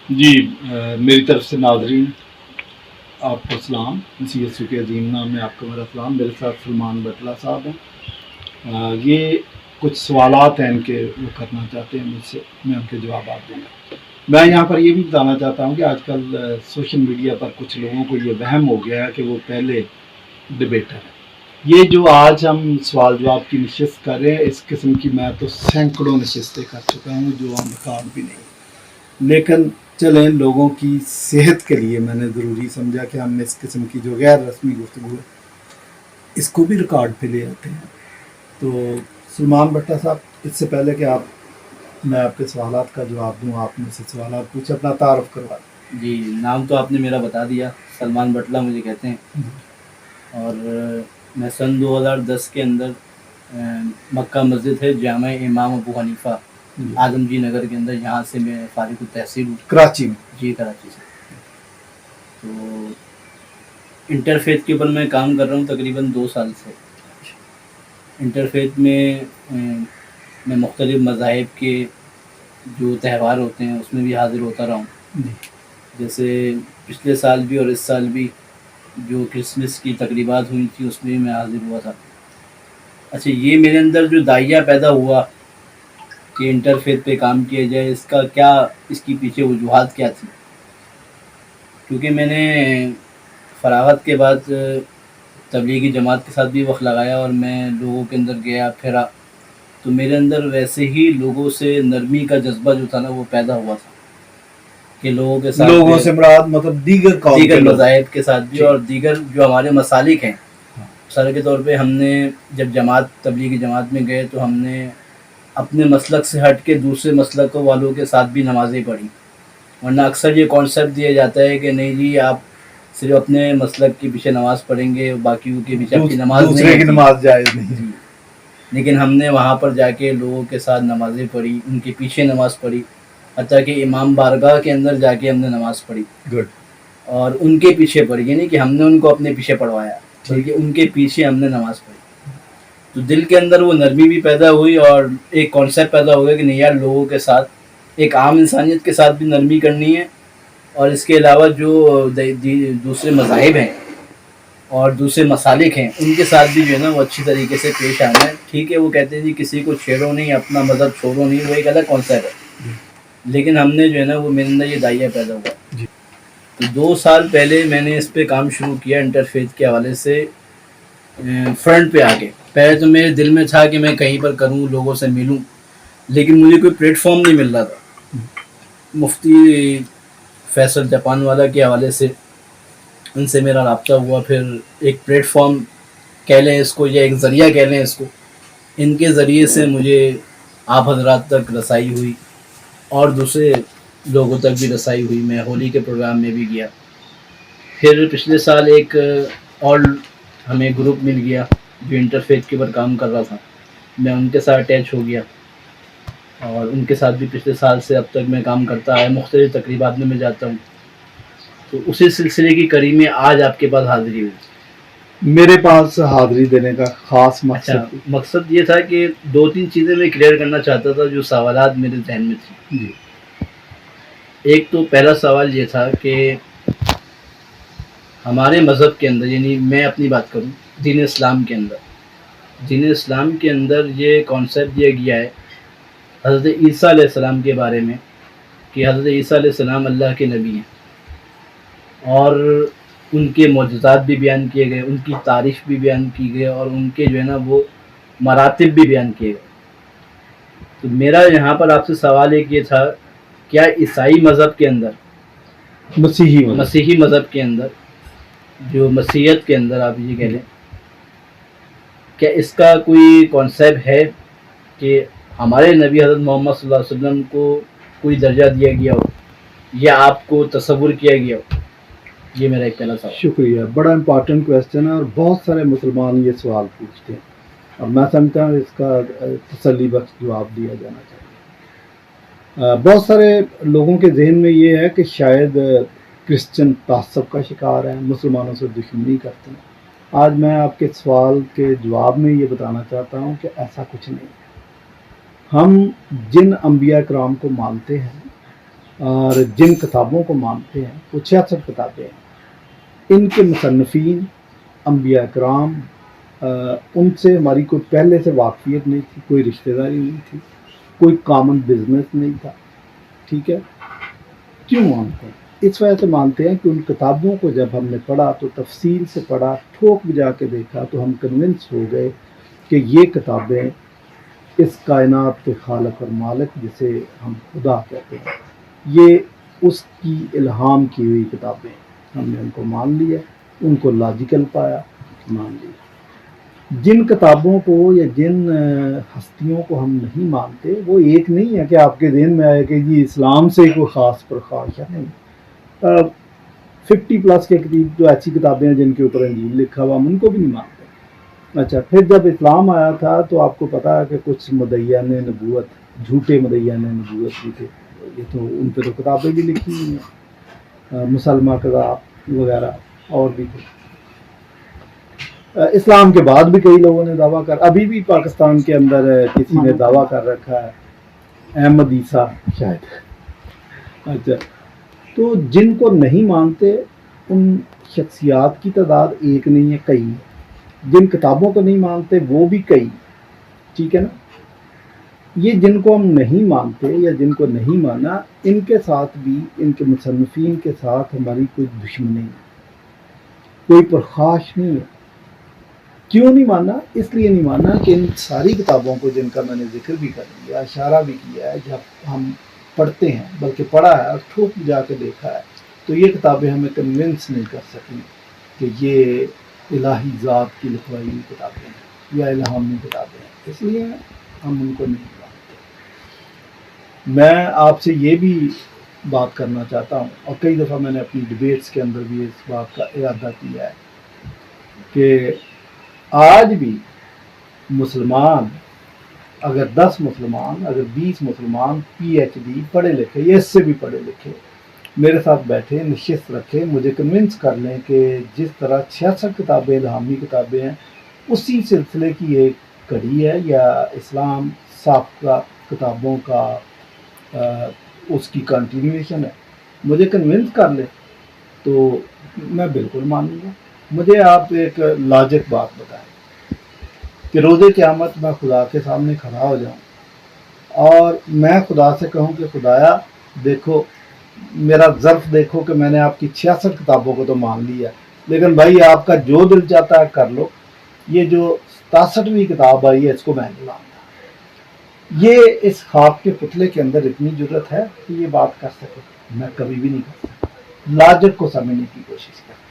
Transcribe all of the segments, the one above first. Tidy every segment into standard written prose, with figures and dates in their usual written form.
جی میری طرف سے ناظرین آپ کو سلام، سی ایس یو کے عظیم نام میں آپ کو میرا سلام۔ میرے ساتھ سلمان بٹلہ صاحب ہیں۔ یہ کچھ سوالات ہیں ان کے، وہ کرنا چاہتے ہیں مجھ سے، میں ان کے جوابات دوں گا۔ میں یہاں پر یہ بھی بتانا چاہتا ہوں کہ آج کل سوشل میڈیا پر کچھ لوگوں کو یہ وہم ہو گیا ہے کہ وہ پہلے ڈبیٹر ہیں۔ یہ جو آج ہم سوال جواب کی نشست کر رہے ہیں، اس قسم کی میں تو سینکڑوں نشستیں کر چکا ہوں جو ہم ریکارڈ بھی نہیں، لیکن چلیں لوگوں کی صحت کے لیے میں نے ضروری سمجھا کہ ہم اس قسم کی جو غیر رسمی گفتگو ہے اس کو بھی ریکارڈ پہ لے آتے ہیں۔ تو سلمان بٹلہ صاحب، اس سے پہلے کہ میں آپ کے سوالات کا جواب دوں، آپ مجھ سے سوالات پوچھے، اپنا تعارف کروا دیں۔ جی، نام تو آپ نے میرا بتا دیا، سلمان بٹلہ مجھے کہتے ہیں، اور میں سن 2010 کے اندر مکہ مسجد ہے جامع امام ابو حنیفہ اعظم جی نگر کے اندر، یہاں سے میں فارغ التحصیل ہوں، کراچی میں۔ جی کراچی سے۔ تو انٹرفیتھ کے اوپر میں کام کر رہا ہوں تقریباً 2 سال سے۔ انٹرفیتھ میں میں مختلف مذاہب کے جو تہوار ہوتے ہیں اس میں بھی حاضر ہوتا رہا ہوں، جیسے پچھلے سال بھی اور اس سال بھی جو کرسمس کی تقریبات ہوئی تھی اس میں بھی میں حاضر ہوا تھا۔ اچھا، یہ میرے اندر جو داعیہ پیدا ہوا کہ انٹرفیتھ پہ کام کیا جائے، اس کا کیا، اس کی پیچھے وجوہات کیا تھی؟ کیونکہ میں نے فراغت کے بعد تبلیغی جماعت کے ساتھ بھی وقت لگایا اور میں لوگوں کے اندر گیا پھرا، تو میرے اندر ویسے ہی لوگوں سے نرمی کا جذبہ جو تھا نا وہ پیدا ہوا تھا کہ لوگوں کے ساتھ، لوگوں سے مراد مطلب دیگر مذاہب کے ساتھ بھی اور دیگر جو ہمارے مسالک ہیں۔ مثال کے طور پہ ہم نے جب تبلیغی جماعت میں گئے تو ہم نے اپنے مسلک سے ہٹ کے دوسرے مسلک والوں کے ساتھ بھی نمازیں پڑھی، ورنہ اکثر یہ کانسیپٹ دیا جاتا ہے کہ نہیں جی آپ صرف اپنے مسلک کے پیچھے نماز پڑھیں گے، باقیوں کے پیچھے آپ کی نماز دوسرے کی نماز جائز نہیں۔ لیکن ہم نے وہاں پر جا کے لوگوں کے ساتھ نمازیں پڑھی، ان کے پیچھے نماز پڑھی، حتیٰ کہ امام بارگاہ کے اندر جا کے ہم نے نماز پڑھی، گڈ، اور ان کے پیچھے پڑھی، یعنی کہ ہم نے ان کو اپنے پیچھے پڑھوایا، بلکہ ان کے پیچھے ہم نے نماز پڑھی۔ تو دل کے اندر وہ نرمی بھی پیدا ہوئی اور ایک کانسیپٹ پیدا ہو گیا کہ نہیں یار، لوگوں کے ساتھ، ایک عام انسانیت کے ساتھ بھی نرمی کرنی ہے، اور اس کے علاوہ جو دوسرے مذاہب ہیں اور دوسرے مسالک ہیں ان کے ساتھ بھی جو ہے نا وہ اچھی طریقے سے پیش آنا ہے۔ ٹھیک ہے، وہ کہتے ہیں جی کسی کو چھیڑو نہیں، اپنا مذہب چھوڑو نہیں، وہ ایک الگ کانسیپٹ ہے، لیکن ہم نے جو ہے نا وہ میرے اندر یہ داعیہ پیدا ہوا۔ تو 2 سال پہلے میں نے اس پہ کام شروع کیا انٹرفیتھ کے حوالے سے، فرنٹ پہ آ کے۔ پہلے تو میرے دل میں تھا کہ میں کہیں پر کروں، لوگوں سے ملوں، لیکن مجھے کوئی پلیٹ فارم نہیں مل رہا تھا۔ مفتی فیصل جاپان والا کے حوالے سے ان سے میرا رابطہ ہوا، پھر ایک پلیٹ فارم کہہ لیں اس کو یا ایک ذریعہ کہہ لیں اس کو، ان کے ذریعے سے مجھے آپ حضرات تک رسائی ہوئی اور دوسرے لوگوں تک بھی رسائی ہوئی۔ میں ہولی کے پروگرام میں بھی گیا، پھر پچھلے سال ایک اور ہمیں گروپ مل گیا جو انٹرفیتھ کے اوپر کام کر رہا تھا، میں ان کے ساتھ اٹیچ ہو گیا اور ان کے ساتھ بھی پچھلے سال سے اب تک میں کام کرتا آیا، مختلف تقریبات میں جاتا ہوں۔ تو اسی سلسلے کی کڑی میں آج آپ کے پاس حاضری ہوئی۔ میرے پاس حاضری دینے کا خاص مقصد یہ تھا کہ 2-3 چیزیں میں کلیئر کرنا چاہتا تھا جو سوالات میرے ذہن میں تھی۔ جی، ایک تو پہلا سوال یہ تھا کہ ہمارے مذہب کے اندر، یعنی میں اپنی بات کروں دین اسلام کے اندر یہ کانسیپٹ دیا گیا ہے حضرت عیسیٰ علیہ السلام کے بارے میں کہ حضرت عیسیٰ علیہ السلام اللہ کے نبی ہیں، اور ان کے معجزات بھی بیان کیے گئے، ان کی تعریف بھی بیان کی گئی، اور ان کے جو ہے نا وہ مراتب بھی بیان کیے گئے۔ تو میرا یہاں پر آپ سے سوال ایک یہ تھا، کیا عیسائی مذہب کے اندر، مسیحی مذہب کے اندر، جو مسیحیت کے اندر آپ یہ کہہ لیں، کیا اس کا کوئی کانسیپٹ ہے کہ ہمارے نبی حضرت محمد صلی اللہ علیہ وسلم کو کوئی درجہ دیا گیا ہو یا آپ کو تصور کیا گیا ہو؟ یہ میرا ایک پہلا سوال۔ شکریہ، بڑا امپورٹنٹ کویسچن ہے اور بہت سارے مسلمان یہ سوال پوچھتے ہیں، اور میں سمجھتا ہوں اس کا تسلی بخش جواب دیا جانا چاہیے۔ بہت سارے لوگوں کے ذہن میں یہ ہے کہ شاید کرسچن تعصب کا شکار ہیں، مسلمانوں سے دشمنی کرتے ہیں۔ آج میں آپ کے سوال کے جواب میں یہ بتانا چاہتا ہوں کہ ایسا کچھ نہیں ہے۔ ہم جن انبیاء کرام کو مانتے ہیں اور جن کتابوں کو مانتے ہیں وہ 66 کتابیں ہیں. ان کے مصنفین انبیاء کرام، ان سے ہماری کوئی پہلے سے واقفیت نہیں تھی، کوئی رشتہ داری نہیں تھی، کوئی کامن بزنس نہیں تھا. ٹھیک ہے. کیوں مانتے ہیں؟ اس وجہ سے مانتے ہیں کہ ان کتابوں کو جب ہم نے پڑھا تو تفصیل سے پڑھا، ٹھوک بجا کے دیکھا تو ہم کنونس ہو گئے کہ یہ کتابیں اس کائنات کے خالق اور مالک جسے ہم خدا کہتے ہیں، یہ اس کی الہام کی ہوئی کتابیں ہیں. ہم نے ان کو مان لیا، ان کو لاجیکل پایا، مان لیا. جن کتابوں کو یا جن ہستیوں کو ہم نہیں مانتے وہ ایک نہیں ہے کہ آپ کے ذہن میں آئے کہ جی اسلام سے کوئی خاص پرخاش ہے. نہیں، 50+ کے قریب جو ایسی کتابیں ہیں جن کے اوپر انجیل لکھا ہوا ہم ان کو بھی نہیں مانتے. اچھا، پھر جب اسلام آیا تھا تو آپ کو پتا ہے کہ کچھ مدعیان نبوت، جھوٹے مدعیان نبوت بھی تھے. یہ تو ان پہ تو کتابیں بھی لکھی ہوئی ہیں، مسلمہ کذاب وغیرہ اور بھی تھے. اسلام کے بعد بھی کئی لوگوں نے دعویٰ ابھی بھی پاکستان کے اندر کسی نے دعویٰ کر رکھا ہے، احمد عیسیٰ شاید. اچھا، تو جن کو نہیں مانتے ان شخصیات کی تعداد ایک نہیں ہے، کئی. جن کتابوں کو نہیں مانتے وہ بھی کئی. ٹھیک ہے نا. یہ جن کو ہم نہیں مانتے یا جن کو نہیں مانا، ان کے ساتھ بھی، ان کے مصنفین کے ساتھ ہماری کوئی دشمنی نہیں، کوئی پرخاش نہیں ہے. کیوں نہیں مانا؟ اس لیے نہیں مانا کہ ان ساری کتابوں کو جن کا میں نے ذکر بھی کر دیا، اشارہ بھی کیا ہے، جب ہم پڑھتے ہیں، بلکہ پڑھا ہے اور ٹھوک جا کے دیکھا ہے، تو یہ کتابیں ہمیں کنونس نہیں کر سکیں کہ یہ الہی ذات کی لکھوائی ہوئی کتابیں ہیں یا الہامی کتابیں ہیں. اس لیے ہم ان کو نہیں مانتے. میں آپ سے یہ بھی بات کرنا چاہتا ہوں، اور کئی دفعہ میں نے اپنی ڈبیٹس کے اندر بھی اس بات کا ارادہ کیا ہے کہ آج بھی مسلمان، اگر 10 مسلمان، اگر 20 مسلمان PhD پڑھے لکھے یا اس سے بھی پڑھے لکھے میرے ساتھ بیٹھے، نشست رکھے، مجھے کنونس کر لیں کہ جس طرح 66 کتابیں الہامی کتابیں ہیں اسی سلسلے کی ایک کڑی ہے، یا اسلام سابقہ کتابوں کا اس کی کنٹینیویشن ہے، مجھے کنونس کر لے تو میں بالکل مانوں گا. مجھے آپ ایک لاجک بات بتائیں کہ روز قیامت میں خدا کے سامنے کھڑا ہو جاؤں اور میں خدا سے کہوں کہ خدایا دیکھو میرا ظرف دیکھو کہ میں نے آپ کی 66 کتابوں کو تو مان لیا، لیکن بھائی آپ کا جو دل چاہتا ہے کر لو، یہ جو 67ویں کتاب آئی ہے اس کو میں نہیں مانتا. یہ اس خواب کے پتلے کے اندر اتنی جرت ہے کہ یہ بات کر سکے؟ میں کبھی بھی نہیں کر سکتا. لاجک کو سمجھنے کی کوشش کر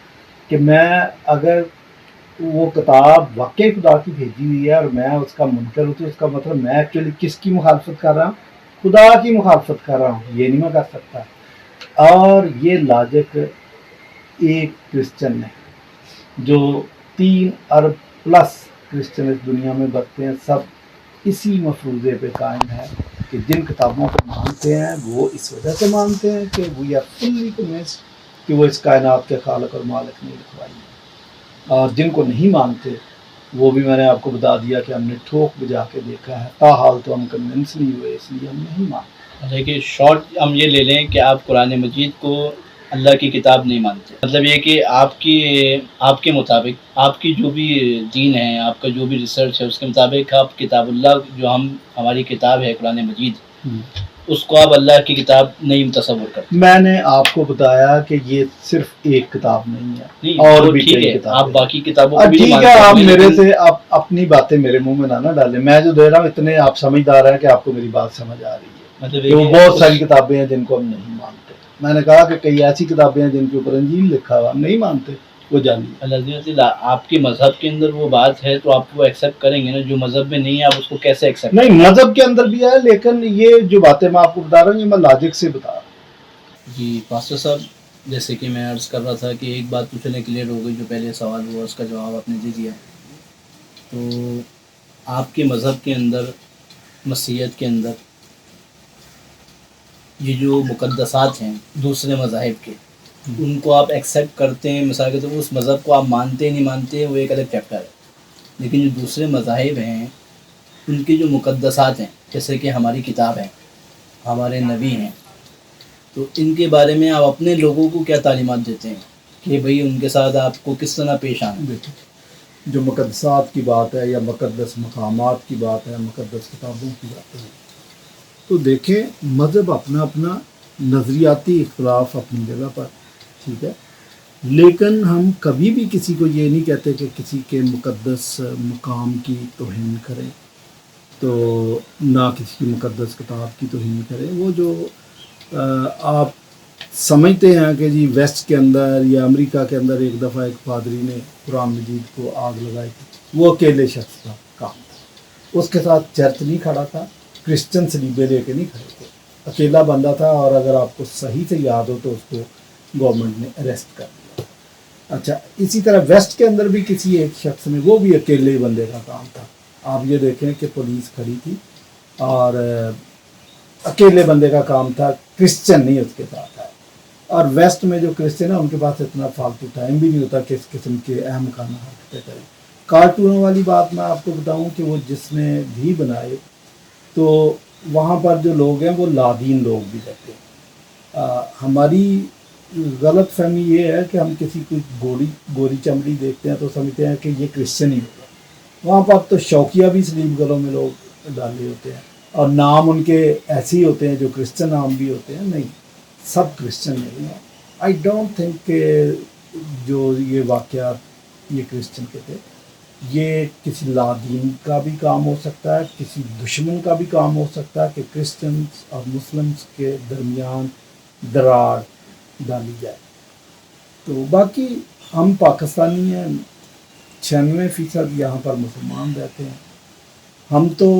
کہ میں اگر وہ کتاب واقعی خدا کی بھیجی ہوئی ہے اور میں اس کا منکر ہوں تو اس کا مطلب میں ایکچولی کس کی مخالفت کر رہا ہوں؟ خدا کی مخالفت کر رہا ہوں. یہ نہیں میں کر سکتا. اور یہ لاجک ایک کرسچن نے، جو 3 ارب پلس کرسچن اس دنیا میں بستے ہیں، سب اسی مفروضے پہ قائم ہے کہ جن کتابوں کو مانتے ہیں وہ اس وجہ سے مانتے ہیں کہ وی آر فلی کنوینسڈ کہ وہ اس کائنات کے خالق اور مالک نے لکھوائی ہے. اور جن کو نہیں مانتے وہ بھی میں نے آپ کو بتا دیا کہ ہم نے ٹھوک بجا کے دیکھا ہے، تاحال تو ہم کنونس نہیں ہوئے، اس لیے ہم نہیں مانتے. دیکھیے شارٹ ہم یہ لے لیں کہ آپ قرآن مجید کو اللہ کی کتاب نہیں مانتے، مطلب یہ کہ آپ کے مطابق آپ کی جو بھی دین ہے، آپ کا جو بھی ریسرچ ہے، اس کے مطابق آپ کتاب اللہ جو ہماری کتاب ہے قرآن مجید، اس کو آپ اللہ کی کتاب نہیں تصور کرتے. میں نے آپ کو بتایا کہ یہ صرف ایک کتاب نہیں ہے، اور بھی کئی کتابیں. آپ باقی کتابوں کو بھی نہیں ٹھیک ہے، آپ میرے سے آپ اپنی باتیں میرے منہ میں نہ ڈالیں. میں جو دے رہا ہوں اتنے آپ سمجھدار ہیں کہ آپ کو میری بات سمجھ آ رہی ہے. مطلب کہ وہ بہت ساری کتابیں ہیں جن کو ہم نہیں مانتے. میں نے کہا کہ کئی ایسی کتابیں ہیں جن کے اوپر انجیل لکھا ہوا ہم نہیں مانتے، وہ جانیے. آپ کے مذہب کے اندر وہ بات ہے تو آپ وہ ایکسیپٹ کریں گے نا، جو مذہب میں نہیں ہے آپ اس کو کیسے ایکسیپٹ؟ نہیں، مذہب کے اندر بھی ہے، لیکن یہ جو باتیں میں آپ کو بتا رہا ہوں یہ میں لاجک سے بتا رہا ہوں. جی پاسٹر صاحب، جیسے کہ میں عرض کر رہا تھا کہ ایک بات پوچھنے کلیئر ہو گئی، جو پہلے سوال ہوا اس کا جواب آپ نے دے دیا. تو آپ کے مذہب کے اندر، مسیحیت کے اندر، یہ جو مقدسات ہیں دوسرے مذاہب کے، ان کو آپ ایکسیپٹ کرتے ہیں؟ مثال کے طور پر اس مذہب کو آپ مانتے نہیں مانتے وہ ایک الگ چیپٹر ہے، لیکن جو دوسرے مذاہب ہیں ان کے جو مقدسات ہیں، جیسے کہ ہماری کتاب ہے، ہمارے نبی ہیں، تو ان کے بارے میں آپ اپنے لوگوں کو کیا تعلیمات دیتے ہیں کہ بھئی ان کے ساتھ آپ کو کس طرح پیش آنا ہے؟ دیکھیں، جو مقدسات کی بات ہے یا مقدس مقامات کی بات ہے، مقدس کتابوں کی بات ہے، تو دیکھیں مذہب اپنا اپنا نظریاتی اختلاف اپنی جگہ پر، ٹھیک ہے، لیکن ہم کبھی بھی کسی کو یہ نہیں کہتے کہ کسی کے مقدس مقام کی توہین کریں، تو نہ کسی کی مقدس کتاب کی توہین کریں۔ وہ جو آپ سمجھتے ہیں کہ جی ویسٹ کے اندر یا امریکہ کے اندر ایک دفعہ ایک پادری نے قرآن مجید کو آگ لگائی تھی، وہ اکیلے شخص کا کام تھا، اس کے ساتھ چرچ نہیں کھڑا تھا، کرسچن سلیبے لے کے نہیں کھڑے تھے، اکیلا بندہ تھا، اور اگر آپ کو صحیح سے یاد ہو تو اس کو گورنمنٹ نے اریسٹ کر دیا۔ اچھا، اسی طرح ویسٹ کے اندر بھی کسی ایک شخص نے، وہ بھی اکیلے بندے کا کام تھا۔ آپ یہ دیکھیں کہ پولیس کھڑی تھی اور اکیلے بندے کا کام تھا، کرسچن نہیں اس کے ساتھ ہے۔ اور ویسٹ میں جو کرسچن ہے ان کے پاس اتنا فالتو ٹائم بھی نہیں ہوتا کہ اس قسم کے اہم کام حرکتیں کریں۔ کارٹونوں والی بات میں آپ کو بتاؤں کہ وہ جس نے بھی بنائے، تو وہاں پر جو لوگ ہیں وہ لادین لوگ بھی رہتے ہیں۔ ہماری غلط فہمی یہ ہے کہ ہم کسی کو گوری چمڑی دیکھتے ہیں تو سمجھتے ہیں کہ یہ کرسچن ہی ہوگا۔ وہاں پر تو شوقیہ بھی سلیب گلوں میں لوگ ڈالے ہوتے ہیں، اور نام ان کے ایسے ہی ہوتے ہیں جو کرسچن نام بھی ہوتے ہیں۔ نہیں، سب کرسچن نہیں ہیں۔ آئی ڈونٹ تھنک کہ جو یہ واقعات یہ کرسچن کے تھے، یہ کسی لادین کا بھی کام ہو سکتا ہے، کسی دشمن کا بھی کام ہو سکتا ہے کہ کرسچنس اور مسلمس کے درمیان دراڑ ڈالی جائے۔ تو باقی ہم پاکستانی ہیں، 96% یہاں پر مسلمان رہتے ہیں۔ ہم تو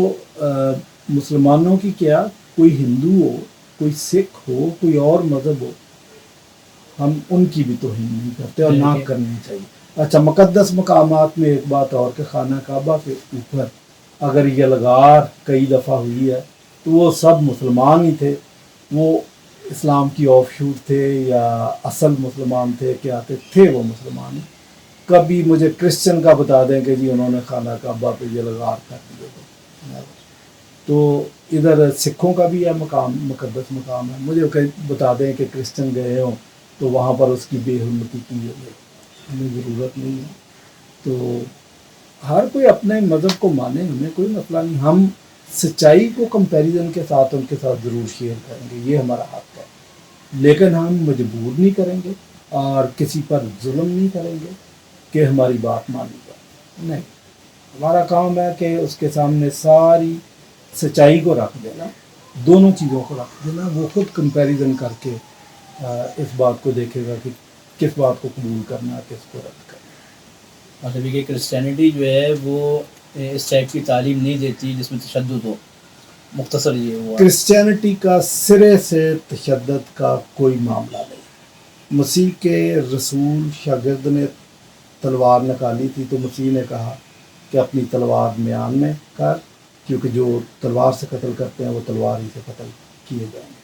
مسلمانوں کی کیا، کوئی ہندو ہو، کوئی سکھ ہو، کوئی اور مذہب ہو، ہم ان کی بھی توہین نہیں کرتے اور نہ کرنی چاہیے۔ اچھا، مقدس مقامات میں ایک بات اور کہ خانہ کعبہ کے اوپر اگر یہ لغار کئی دفعہ ہوئی ہے تو وہ سب مسلمان ہی تھے، وہ اسلام کی آف شوٹ تھے یا اصل مسلمان تھے، کیا تھے وہ مسلمان ہی۔ کبھی مجھے کرسچن کا بتا دیں کہ جی انہوں نے خانہ کعبہ پہ یہ لغار کر دیے، تو ادھر سکھوں کا بھی ہے مقام، مقدس مقام ہے، مجھے بتا دیں کہ کرسچن گئے ہوں تو وہاں پر اس کی بے حرمتی کی ہوئی، ہمیں ضرورت نہیں ہے۔ تو ہر کوئی اپنے مذہب کو مانے، ہمیں کوئی مسئلہ نہیں، ہم سچائی کو کمپیریزن کے ساتھ ان کے ساتھ ضرور شیئر کریں گے، یہ ہمارا حق ہے، لیکن ہم مجبور نہیں کریں گے اور کسی پر ظلم نہیں کریں گے کہ ہماری بات مانی جائے، نہیں۔ ہمارا کام ہے کہ اس کے سامنے ساری سچائی کو رکھ دینا، دونوں چیزوں کو رکھ دینا، وہ خود کمپیریزن کر کے اس بات کو دیکھے گا کہ کس بات کو قبول کرنا ہے، کس کو رد کرنا۔ مطلب یہ کہ کرسچینٹی جو ہے وہ اس ٹائپ کی تعلیم نہیں دیتی جس میں تشدد ہو، مختصر یہ ہوا۔ کرسچینٹی کا سرے سے تشدد کا کوئی معاملہ نہیں۔ مسیح کے رسول شاگرد نے تلوار نکالی تھی تو مسیح نے کہا کہ اپنی تلوار میان میں کر، کیونکہ جو تلوار سے قتل کرتے ہیں وہ تلوار ہی سے قتل کیے جائیں گے۔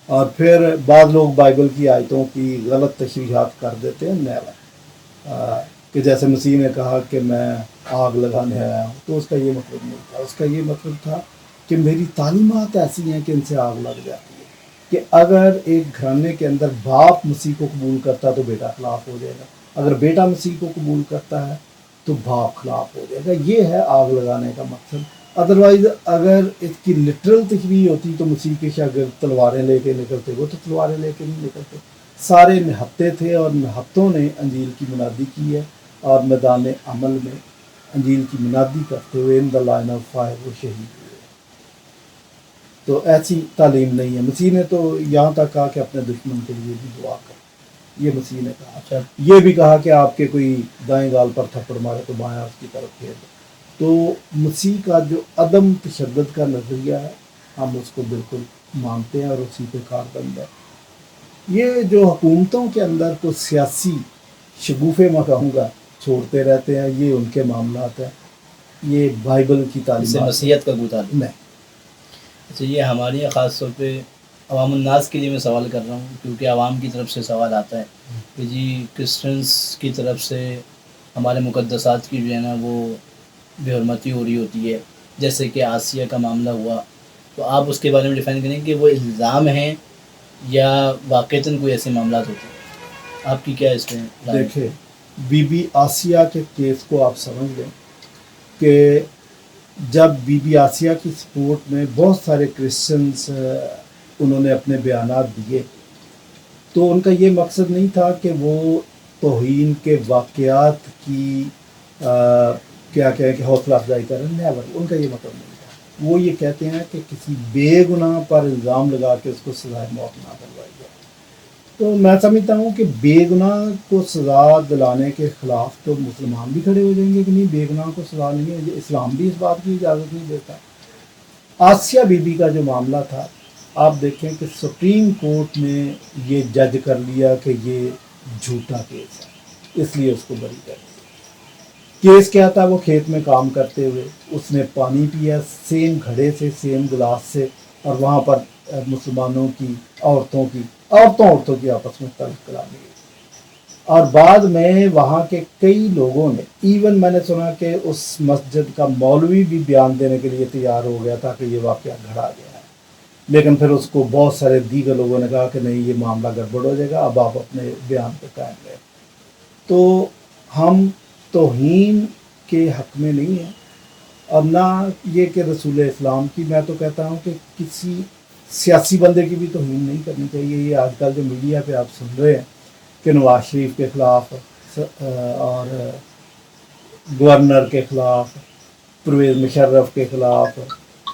اور پھر بعض لوگ بائبل کی آیتوں کی غلط تشریحات کر دیتے ہیں، نیور، کہ جیسے مسیح نے کہا کہ میں آگ لگانے آیا ہوں، تو اس کا یہ مطلب نہیں تھا، اس کا یہ مطلب تھا کہ میری تعلیمات ایسی ہیں کہ ان سے آگ لگ جاتی ہے، کہ اگر ایک گھرانے کے اندر باپ مسیح کو قبول کرتا تو بیٹا خلاف ہو جائے گا، اگر بیٹا مسیح کو قبول کرتا ہے تو باپ خلاف ہو جائے گا، یہ ہے آگ لگانے کا مقصد۔ ادروائز اگر اس کی لٹرل تشریح ہوتی تو مسیح کے شاگرد تلواریں لے کے نکلتے، وہ تو تلواریں لے کے نہیں نکلتے، سارے نہتے تھے اور نہتوں نے انجیل کی منادی کی ہے، اور میدان عمل میں انجیل کی منادی کرتے ہوئے ان دا لائن آف فائر وہ شہید ہوئے۔ تو ایسی تعلیم نہیں ہے۔ مسیح نے تو یہاں تک کہا کہ اپنے دشمن کے لیے بھی دعا کرو، یہ مسیح نے کہا۔ اچھا، یہ بھی کہا کہ آپ کے کوئی دائیں گال پر تھپڑ مارے تو بایاں اس کی طرف پھیر دو۔ تو مسیح کا جو عدم تشدد کا نظریہ ہے ہم اس کو بالکل مانتے ہیں اور اسی پہ کاربند ہے۔ یہ جو حکومتوں کے اندر کو سیاسی شگوفے میں کہوں گا چھوڑتے رہتے ہیں، یہ ان کے معاملات ہیں، یہ بائبل کی اس سے تعلیمات مسیحیت کا مطالعہ نہیں۔ اچھا، یہ ہمارے یہاں خاص طور پہ عوام الناس کے لیے میں سوال کر رہا ہوں، کیونکہ عوام کی طرف سے سوال آتا ہے کہ جی کرسچنس کی طرف سے ہمارے مقدسات کی جو ہے نا وہ بے حرمتی ہو رہی ہوتی ہے، جیسے کہ آسیہ کا معاملہ ہوا، تو آپ اس کے بارے میں ڈیفائن کریں کہ وہ الزام ہیں یا واقعتاً کوئی ایسے معاملات ہوتے ہیں؟ آپ کی کیا اس میں رائے ہے؟ دیکھیں بی بی آسیہ کے کیس کو آپ سمجھ لیں کہ جب بی بی آسیہ کی سپورٹ میں بہت سارے کرسچنس انہوں نے اپنے بیانات دیے، تو ان کا یہ مقصد نہیں تھا کہ وہ توہین کے واقعات کی کیا کہیں کہ حوصلہ افزائی کریں، نیور، ان کا یہ مطلب نہیں تھا۔ وہ یہ کہتے ہیں کہ کسی بے گناہ پر الزام لگا کے اس کو سزائے موت نہ دلوائی جائے۔ تو میں سمجھتا ہوں کہ بے گناہ کو سزا دلانے کے خلاف تو مسلمان بھی کھڑے ہو جائیں گے کہ نہیں، بے گناہ کو سزا نہیں ہے، اسلام بھی اس بات کی اجازت نہیں دیتا۔ آسیہ بی بی کا جو معاملہ تھا، آپ دیکھیں کہ سپریم کورٹ نے یہ جج کر لیا کہ یہ جھوٹا کیس ہے، اس لیے اس کو بری کر دیا۔ کیس کیا تھا؟ وہ کھیت میں کام کرتے ہوئے اس نے پانی پیا سیم گھڑے سے، سیم گلاس سے، اور وہاں پر مسلمانوں کی عورتوں کی آپس میں تلخ کلامی ہوئی، اور بعد میں وہاں کے کئی لوگوں نے، ایون میں نے سنا کہ اس مسجد کا مولوی بھی بیان دینے کے لیے تیار ہو گیا تھا کہ یہ واقعہ گھڑا گیا ہے، لیکن پھر اس کو بہت سارے دیگر لوگوں نے کہا کہ نہیں، یہ معاملہ گڑبڑ ہو جائے گا، اب آپ اپنے بیان پہ قائم رہیں۔ تو ہم توہین کے حق میں نہیں ہیں، اور نہ یہ کہ رسول اسلام کی، میں تو کہتا ہوں کہ کسی سیاسی بندے کی بھی توہین نہیں کرنی چاہیے۔ یہ آج کل جو میڈیا پہ آپ سن رہے ہیں کہ نواز شریف کے خلاف اور گورنر کے خلاف، پرویز مشرف کے خلاف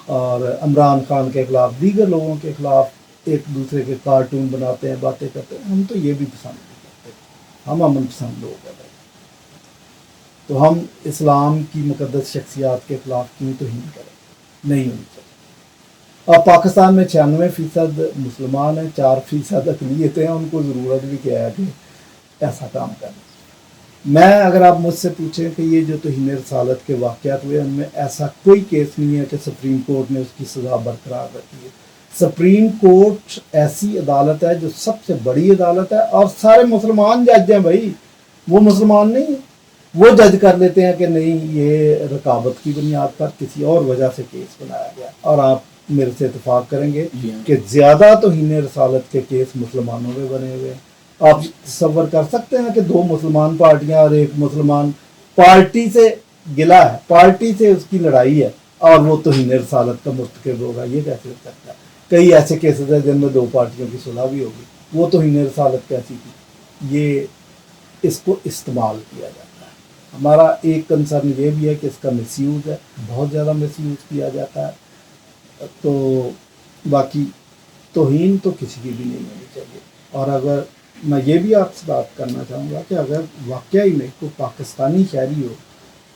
اور عمران خان کے خلاف، دیگر لوگوں کے خلاف ایک دوسرے کے کارٹون بناتے ہیں، باتیں کرتے ہیں، ہم تو یہ بھی پسند نہیں کرتے، ہم امن پسند لوگ ہیں۔ تو ہم اسلام کی مقدس شخصیات کے خلاف کیوں توہین کریں؟ نہیں ہونی چاہیے۔ اور پاکستان میں 96% مسلمان ہیں، 4% اقلیت ہیں، ان کو ضرورت بھی کیا ہے کہ ایسا کام کرنا۔ میں اگر آپ مجھ سے پوچھیں کہ یہ جو توہین رسالت کے واقعات ہوئے، ان میں ایسا کوئی کیس نہیں ہے کہ سپریم کورٹ نے اس کی سزا برقرار رکھی ہے۔ سپریم کورٹ ایسی عدالت ہے جو سب سے بڑی عدالت ہے، اور سارے مسلمان جج ہیں بھائی، وہ مسلمان نہیں ہیں۔ وہ جج کر لیتے ہیں کہ نہیں، یہ رقابت کی بنیاد پر کسی اور وجہ سے کیس بنایا گیا، اور آپ میرے سے اتفاق کریں گے کہ زیادہ توہین رسالت کے کیس مسلمانوں میں بنے ہوئے ہیں۔ آپ تصور کر سکتے ہیں کہ 2 مسلمان پارٹیاں اور ایک مسلمان پارٹی سے گلا ہے، پارٹی سے اس کی لڑائی ہے، اور وہ توہین رسالت کا مرتکب ہوگا؟ یہ کیسے ہو سکتا ہے؟ کئی ایسے کیسز ہیں جن میں 2 پارٹیوں کی صلح بھی ہوگی، وہ توہین رسالت کیسی تھی؟ یہ اس کو استعمال کیا جاتا ہے۔ ہمارا ایک کنسرن یہ بھی ہے کہ اس کا مس یوز ہے، بہت زیادہ مس یوز کیا جاتا ہے۔ تو باقی توہین تو کسی کی بھی نہیں ہونی چاہیے۔ اور اگر میں یہ بھی آپ سے بات کرنا چاہوں گا کہ اگر واقعی میں کوئی پاکستانی شہری ہو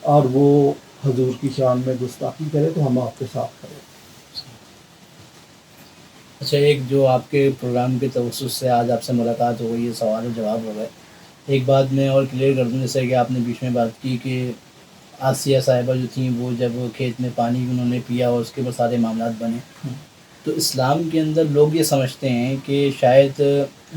اور وہ حضور کی شان میں گستاخی کرے تو ہم آپ کے ساتھ کریں۔ اچھا، ایک جو آپ کے پروگرام کے توسط سے آج آپ سے ملاقات ہو گئی، یہ سوال و جواب ہو گئے، ایک بات میں اور کلیئر کر دوں، جیسے کہ آپ نے بیچ میں بات کی کہ آسیہ صاحبہ جو تھیں وہ جب کھیت میں پانی انہوں نے پیا اور اس کے بعد سارے معاملات بنے، تو اسلام کے اندر لوگ یہ سمجھتے ہیں کہ شاید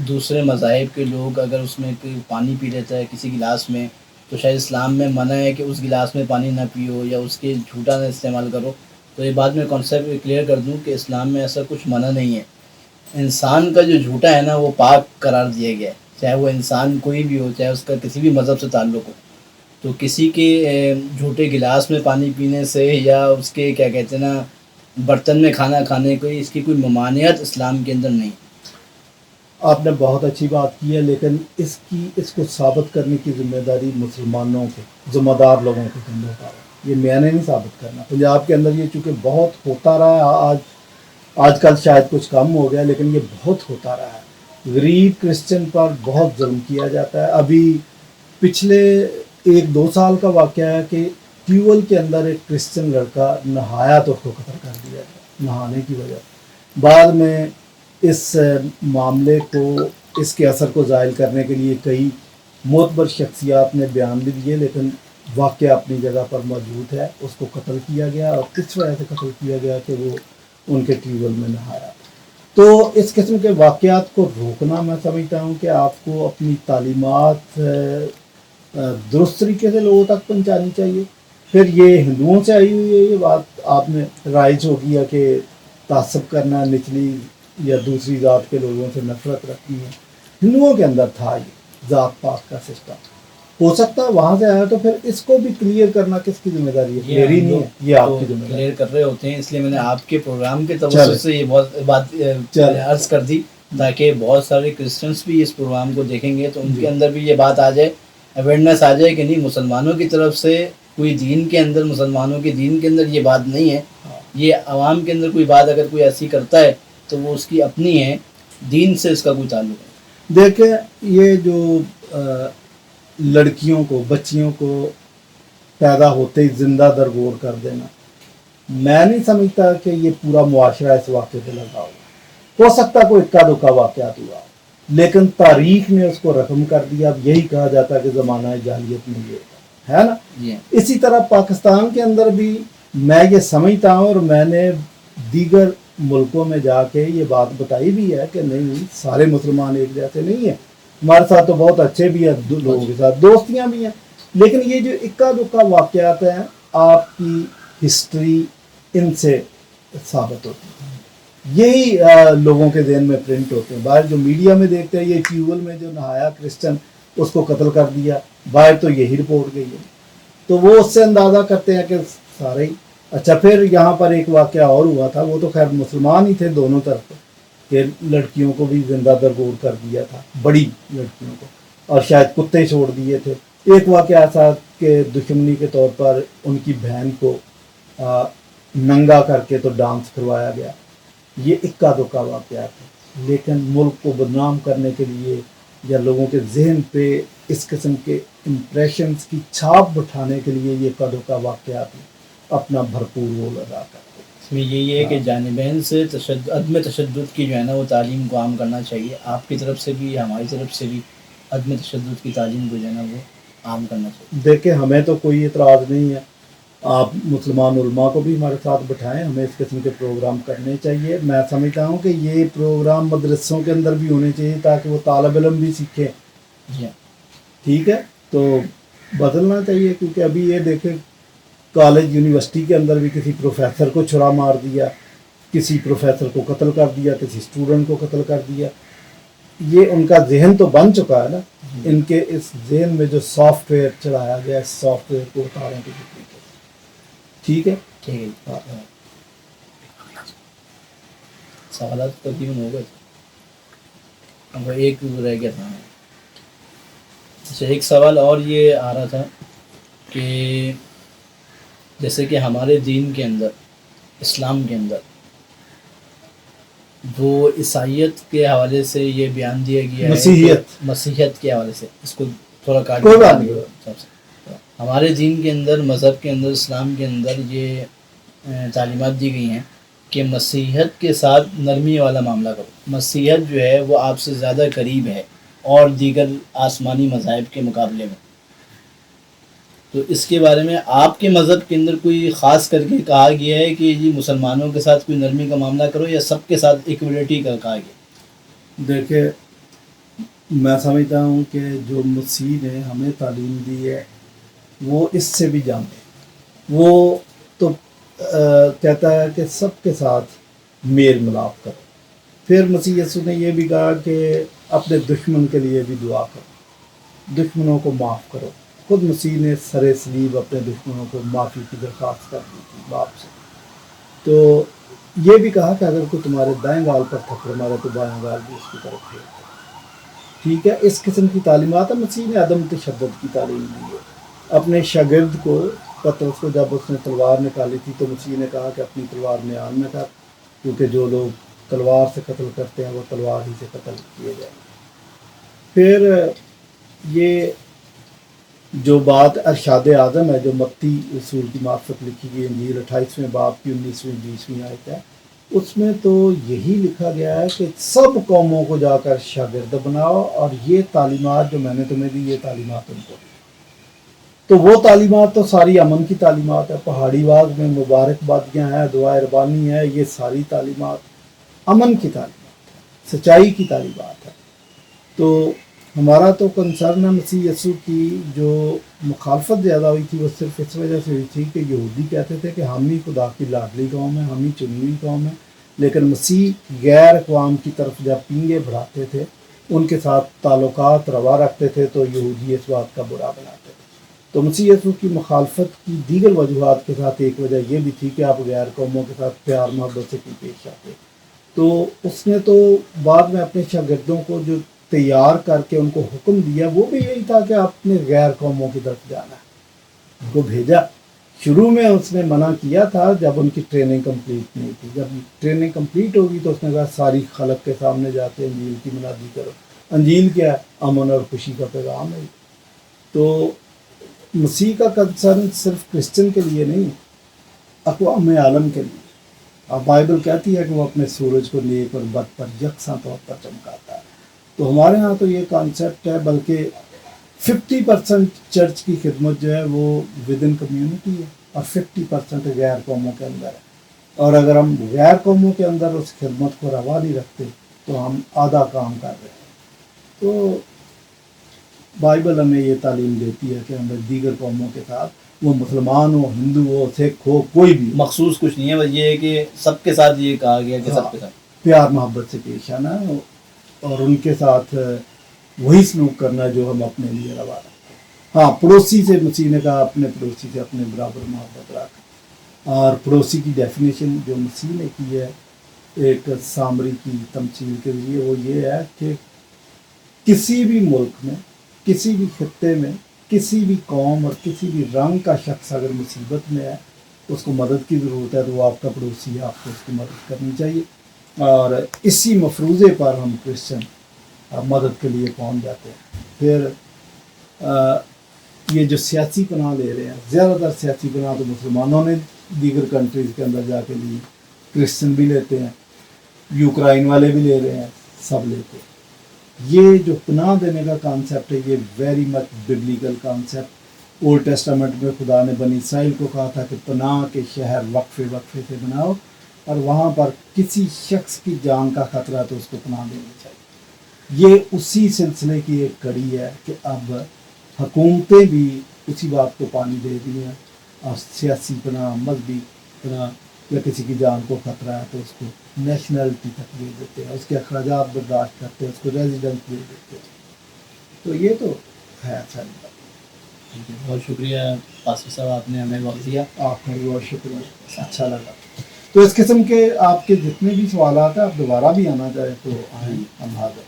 دوسرے مذاہب کے لوگ اگر اس میں کوئی پانی پی لیتا ہے کسی گلاس میں، تو شاید اسلام میں منع ہے کہ اس گلاس میں پانی نہ پیو یا اس کے جھوٹا نہ استعمال کرو۔ تو یہ بات میں کانسیپٹ کلیئر کر دوں کہ اسلام میں ایسا کچھ منع نہیں ہے۔ انسان کا جو جھوٹا ہے نا، وہ پاک قرار دیا گیا ہے، چاہے وہ انسان کوئی بھی ہو، چاہے اس کا کسی بھی مذہب سے تعلق ہو۔ تو کسی کے جھوٹے گلاس میں پانی پینے سے یا اس کے کیا کہتے ہیں نا برتن میں کھانا کھانے کو، اس کی کوئی ممانعت اسلام کے اندر نہیں۔ آپ نے بہت اچھی بات کی ہے، لیکن اس کو ثابت کرنے کی ذمہ داری مسلمانوں کے ذمہ دار لوگوں کے ذمہ دار ہے۔ یہ میں نے نہیں ثابت کرنا۔ پنجاب کے اندر یہ چونکہ بہت ہوتا رہا ہے، آج کل شاید کچھ کم ہو گیا، لیکن یہ بہت ہوتا رہا ہے۔ غریب کرسچن پر بہت ظلم کیا جاتا ہے۔ ابھی پچھلے 1-2 سال کا واقعہ ہے کہ ٹیول کے اندر ایک کرسچن لڑکا نہایا تو اس کو قتل کر دیا گیا نہانے کی وجہ سے۔ بعد میں اس معاملے کو، اس کے اثر کو زائل کرنے کے لیے کئی معتبر شخصیات نے بیان بھی دیے، لیکن واقعہ اپنی جگہ پر موجود ہے۔ اس کو قتل کیا گیا، اور کس وجہ سے قتل کیا گیا کہ وہ ان کے ٹیول میں نہایا۔ تو اس قسم کے واقعات کو روکنا، میں سمجھتا ہوں کہ آپ کو اپنی تعلیمات درست طریقے سے لوگوں تک پہنچانی چاہیے۔ پھر یہ ہندوؤں سے آئی ہوئی ہے یہ بات، آپ نے رائج ہو گیا کہ تعصب کرنا، نچلی یا دوسری ذات کے لوگوں سے نفرت رکھتی ہیں. ہندوؤں کے اندر تھا یہ ذات پات کا سسٹم. ہو سکتا ہے وہاں سے آیا تو پھر اس کو بھی کلیئر کرنا کس کی ذمہ داری ہے؟ میری نہیں ہے, یہ آپ کی ذمہ داری. کلیئر کر رہے ہوتے ہیں, اس لیے میں نے آپ کے پروگرام کے توسط سے یہ بہت بات عرض کر دی تاکہ بہت سارے کرسچنس بھی اس پروگرام کو دیکھیں گے تو ان کے اندر بھی یہ بات آ جائے, اویئرنیس آ جائے کہ نہیں, مسلمانوں کی طرف سے کوئی دین کے اندر, مسلمانوں کے دین کے اندر یہ بات نہیں ہے. یہ عوام کے اندر کوئی بات اگر کوئی ایسی کرتا ہے تو وہ اس کی اپنی ہے, دین سے اس کا کوئی تعلق ہے. دیکھیں یہ جو لڑکیوں کو, بچیوں کو پیدا ہوتے ہی زندہ درگور کر دینا, میں نہیں سمجھتا کہ یہ پورا معاشرہ اس واقعے پہ لگا ہوا. ہو سکتا کوئی اکا دکا واقعات ہوا, لیکن تاریخ نے اس کو رقم کر دیا. اب یہی کہا جاتا ہے کہ زمانہ جاہلیت میں یہ ہے نا. اسی طرح پاکستان کے اندر بھی میں یہ سمجھتا ہوں, اور میں نے دیگر ملکوں میں جا کے یہ بات بتائی بھی ہے کہ نہیں, سارے مسلمان ایک جیسے نہیں ہیں. ہمارے ساتھ تو بہت اچھے بھی ہیں, لوگوں کے ساتھ دوستیاں بھی ہیں, لیکن یہ جو اکا دکا واقعات ہیں آپ کی ہسٹری ان سے ثابت ہوتی ہے. یہی لوگوں کے ذہن میں پرنٹ ہوتے ہیں. باہر جو میڈیا میں دیکھتے ہیں یہ ٹیوبل میں جو نہایا کرسچن اس کو قتل کر دیا, باہر تو یہی رپورٹ گئی ہے, تو وہ اس سے اندازہ کرتے ہیں کہ سارے ہی. اچھا پھر یہاں پر ایک واقعہ اور ہوا تھا, وہ تو خیر مسلمان ہی تھے دونوں طرف, کہ لڑکیوں کو بھی زندہ درگور کر دیا تھا, بڑی لڑکیوں کو, اور شاید کتے چھوڑ دیے تھے. ایک واقعہ ایسا کہ دشمنی کے طور پر ان کی بہن کو ننگا کر کے تو ڈانس کروایا گیا. یہ اکا دکا واقعات ہے, لیکن ملک کو بدنام کرنے کے لیے یا لوگوں کے ذہن پہ اس قسم کے امپریشنز کی چھاپ بٹھانے کے لیے یہ اکا دکا واقعات اپنا بھرپور رول ادا کرتے ہیں. اس میں یہی ہے کہ جانبین سے عدم تشدد کی جو ہے نا وہ تعلیم کو عام کرنا چاہیے. آپ کی طرف سے بھی, ہماری طرف سے بھی عدم تشدد کی تعلیم کو جو ہے نا وہ عام کرنا چاہیے. دیکھیں ہمیں تو کوئی اعتراض نہیں ہے, آپ مسلمان علماء کو بھی ہمارے ساتھ بٹھائیں, ہمیں اس قسم کے پروگرام کرنے چاہیے. میں سمجھتا ہوں کہ یہ پروگرام مدرسوں کے اندر بھی ہونے چاہیے تاکہ وہ طالب علم بھی سیکھیں. ٹھیک ہے, تو بدلنا چاہیے, کیونکہ ابھی یہ دیکھیں کالج یونیورسٹی کے اندر بھی کسی پروفیسر کو چھڑا مار دیا, کسی پروفیسر کو قتل کر دیا, کسی اسٹوڈنٹ کو قتل کر دیا. یہ ان کا ذہن تو بن چکا ہے نا, ان کے اس ذہن میں جو سافٹ ویئر چڑھایا گیا, اس سافٹ ویئر کو اتاریں کہ ٹھیک ہے. سوالات تقریباً ہو گئے, اب ایک رہ گیا تھا. اچھا ایک سوال اور یہ آ رہا تھا کہ جیسے کہ ہمارے دین کے اندر, اسلام کے اندر وہ عیسائیت کے حوالے سے یہ بیان دیا گیا ہے, مسیحیت کے حوالے سے, اس کو تھوڑا کاٹ دیا. ہمارے دین کے اندر, مذہب کے اندر, اسلام کے اندر یہ تعلیمات دی گئی ہیں کہ مسیحیت کے ساتھ نرمی والا معاملہ کرو. مسیحیت جو ہے وہ آپ سے زیادہ قریب ہے اور دیگر آسمانی مذاہب کے مقابلے میں. تو اس کے بارے میں آپ کے مذہب کے اندر کوئی خاص کر کے کہا گیا ہے کہ جی مسلمانوں کے ساتھ کوئی نرمی کا معاملہ کرو, یا سب کے ساتھ ایکولیٹی کا کہا گیا؟ دیکھیں میں سمجھتا ہوں کہ جو مسیح نے ہمیں تعلیم دی ہے وہ اس سے بھی جانتے ہیں. وہ تو کہتا ہے کہ سب کے ساتھ میل ملاپ کرو. پھر مسیح یسوع نے یہ بھی کہا کہ اپنے دشمن کے لیے بھی دعا کرو, دشمنوں کو معاف کرو. خود مسیح نے سر صلیب اپنے دشمنوں کو معافی کی درخواست کر دی تھی باپ سے. تو یہ بھی کہا کہ اگر کوئی تمہارے دائیں گال پر تھپڑ مارے تو بائیں گال بھی اس کی طرف پھیر دو. ٹھیک ہے, اس قسم کی تعلیمات ہے. مسیح نے عدم تشدد کی تعلیم دی ہے. اپنے شاگرد کو پطرس کو جب اس نے تلوار نکالی تھی تو مسیح نے کہا کہ اپنی تلوار میان میں کر, کیونکہ جو لوگ تلوار سے قتل کرتے ہیں وہ تلوار ہی سے قتل کیے جائیں گے. پھر یہ جو بات ارشاد اعظم ہے جو متی رسول کی معرفت لکھی گئی انجیل 28ویں باب کی 19ویں 20ویں آیت ہے, اس میں تو یہی لکھا گیا ہے کہ سب قوموں کو جا کر شاگرد بناؤ, اور یہ تعلیمات جو میں نے تمہیں دی یہ تعلیمات ان کو دی. تو وہ تعلیمات تو ساری امن کی تعلیمات ہے. پہاڑی باغ میں مبارکبادیاں ہیں, دعائے ربانی ہے, یہ ساری تعلیمات امن کی تعلیمات ہے, سچائی کی تعلیمات ہے. تو ہمارا تو کنسرن ہے مسیح یسوع کی جو مخالفت زیادہ ہوئی تھی وہ صرف اس وجہ سے ہوئی تھی کہ یہودی کہتے تھے کہ ہم ہی خدا کی لاڈلی قوم ہے, ہم ہی چنی ہوئی قوم ہے, لیکن مسیح غیر اقوام کی طرف جب پینگے بڑھاتے تھے، ان کے ساتھ تعلقات روا رکھتے تھے، تو یہودی اس بات کا برا بناتے تھے۔ تو مسیح یسوع کی مخالفت کی دیگر وجوہات کے ساتھ ایک وجہ یہ بھی تھی کہ آپ غیر قوموں کے ساتھ پیار محبت سے پیش آتے۔ تو اس نے تو بعد میں اپنے شاگردوں کو جو تیار کر کے ان کو حکم دیا، وہ بھی یہی تھا کہ آپ نے غیر قوموں کی طرف جانا ہے، ان کو بھیجا۔ شروع میں اس نے منع کیا تھا جب ان کی ٹریننگ کمپلیٹ نہیں تھی، جب ٹریننگ کمپلیٹ ہوگی تو اس نے کہا ساری خلق کے سامنے جاتے انجیل کی منادی کرو۔ انجیل کیا ہے؟ امن اور خوشی کا پیغام ہے۔ تو مسیح کا کنسرن صرف کرسچن کے لیے نہیں، اقوام عالم کے لیے۔ اب بائبل کہتی ہے کہ وہ اپنے سورج کو نیک اور بد پر یکساں طور پر چمکاتا ہے۔ تو ہمارے ہاں تو یہ کانسیپٹ ہے، بلکہ 50% چرچ کی خدمت جو ہے وہ ود ان کمیونٹی ہے اور 50% غیر قوموں کے اندر ہے۔ اور اگر ہم غیر قوموں کے اندر اس خدمت کو روا نہیں رکھتے تو ہم آدھا کام کر رہے ہیں۔ تو بائبل ہمیں یہ تعلیم دیتی ہے کہ ہمیں دیگر قوموں کے ساتھ، وہ مسلمان ہو، ہندو ہو، سکھ ہو، کوئی بھی مخصوص کچھ نہیں ہے، بس یہ ہے کہ سب کے ساتھ یہ کہا گیا کہ سب کے ساتھ پیار محبت سے پیش آنا ہے اور ان کے ساتھ وہی سلوک کرنا ہے جو ہم اپنے لیے روا رکھتے ہیں۔ ہاں، پڑوسی سے مسیح نے کہا اپنے پڑوسی سے اپنے برابر محبت رکھ، اور پڑوسی کی ڈیفینیشن جو مسیح نے کی ہے ایک سامری کی تمثیل کے لیے، وہ یہ ہے کہ کسی بھی ملک میں، کسی بھی خطے میں، کسی بھی قوم اور کسی بھی رنگ کا شخص اگر مصیبت میں ہے، اس کو مدد کی ضرورت ہے، تو وہ آپ کا پڑوسی ہے، آپ کو اس کی مدد کرنی چاہیے۔ اور اسی مفروضے پر ہم کرسچن مدد کے لیے پہنچ جاتے ہیں۔ پھر یہ جو سیاسی پناہ لے رہے ہیں، زیادہ تر سیاسی پناہ تو مسلمانوں نے دیگر کنٹریز کے اندر جا کے لی، کرسچن بھی لیتے ہیں، یوکرائن والے بھی لے رہے ہیں، سب لیتے ہیں۔ یہ جو پناہ دینے کا کانسیپٹ ہے، یہ very much biblical concept. Old Testament میں خدا نے بنی اسرائیل کو کہا تھا کہ پناہ کے شہر وقفے وقفے سے بناؤ، اور وہاں پر کسی شخص کی جان کا خطرہ ہے تو اس کو پناہ دینی چاہیے۔ یہ اسی سلسلے کی ایک کڑی ہے کہ اب حکومتیں بھی اسی بات کو پانی دے دی ہیں، اور سیاسی پناہ، مذہبی پناہ یا کسی کی جان کو خطرہ ہے تو اس کو نیشنلٹی تک دے دیتے ہیں، اس کے اخراجات برداشت کرتے ہیں، اس کو ریزیڈنس دے دیتے ہیں۔ تو یہ تو ہے ساری بات۔ بہت شکریہ قاسم صاحب، آپ نے ہمیں وقت دیا۔ آپ کا بھی بہت شکریہ، اچھا لگا۔ تو اس قسم کے آپ کے جتنے بھی سوالات ہیں، آپ دوبارہ بھی آنا چاہیں تو آئیں، ہم حاضر۔